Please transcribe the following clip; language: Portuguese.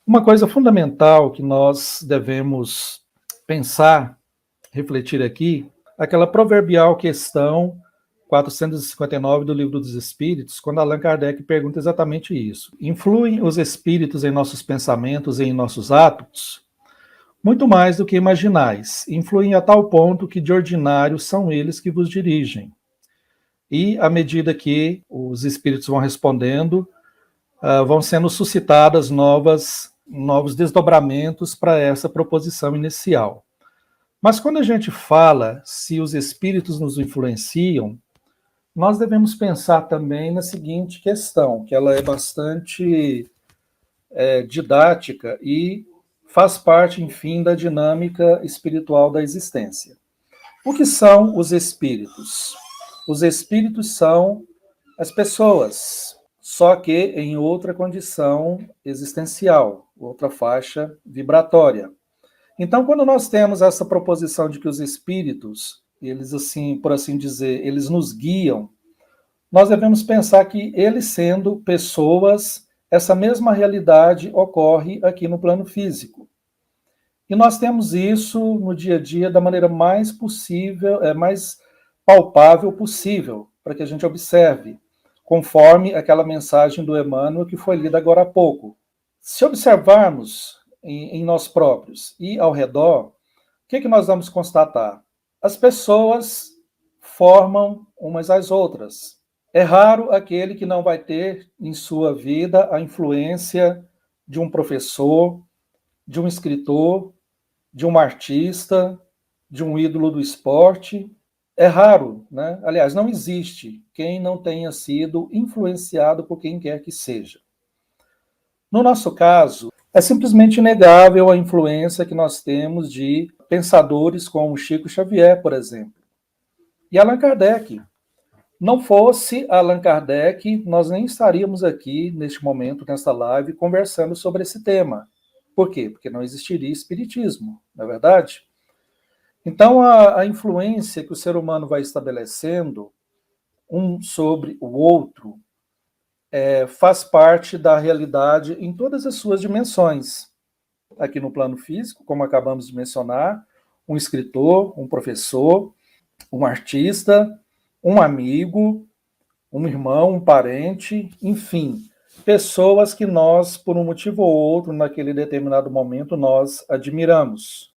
Uma coisa fundamental que nós devemos pensar, refletir aqui, aquela proverbial questão 459 do Livro dos Espíritos, quando Allan Kardec pergunta exatamente isso. Influem os espíritos em nossos pensamentos e em nossos atos? Muito mais do que imaginais. Influem a tal ponto que de ordinário são eles que vos dirigem. E à medida que os espíritos vão respondendo, vão sendo suscitadas novos desdobramentos para essa proposição inicial. Mas quando a gente fala se os espíritos nos influenciam, nós devemos pensar também na seguinte questão, que ela é bastante didática e faz parte, enfim, da dinâmica espiritual da existência. O que são os espíritos? Os espíritos são as pessoas, só que em outra condição existencial, outra faixa vibratória. Então, quando nós temos essa proposição de que os espíritos, eles assim, por assim dizer, eles nos guiam, nós devemos pensar que eles sendo pessoas, essa mesma realidade ocorre aqui no plano físico. E nós temos isso no dia a dia da maneira mais possível, mais palpável possível, para que a gente observe, conforme aquela mensagem do Emmanuel que foi lida agora há pouco. Se observarmos em nós próprios e ao redor, o que nós vamos constatar? As pessoas formam umas às outras. É raro aquele que não vai ter em sua vida a influência de um professor, de um escritor, de um artista, de um ídolo do esporte. É raro, né? Aliás, não existe quem não tenha sido influenciado por quem quer que seja. No nosso caso, é simplesmente inegável a influência que nós temos de pensadores como Chico Xavier, por exemplo, e Allan Kardec. Não fosse Allan Kardec, nós nem estaríamos aqui, neste momento, nesta live, conversando sobre esse tema. Por quê? Porque não existiria espiritismo, não é verdade? Então, a influência que o ser humano vai estabelecendo um sobre o outro faz parte da realidade em todas as suas dimensões. Aqui no plano físico, como acabamos de mencionar, um escritor, um professor, um artista, um amigo, um irmão, um parente, enfim, pessoas que nós, por um motivo ou outro, naquele determinado momento, nós admiramos.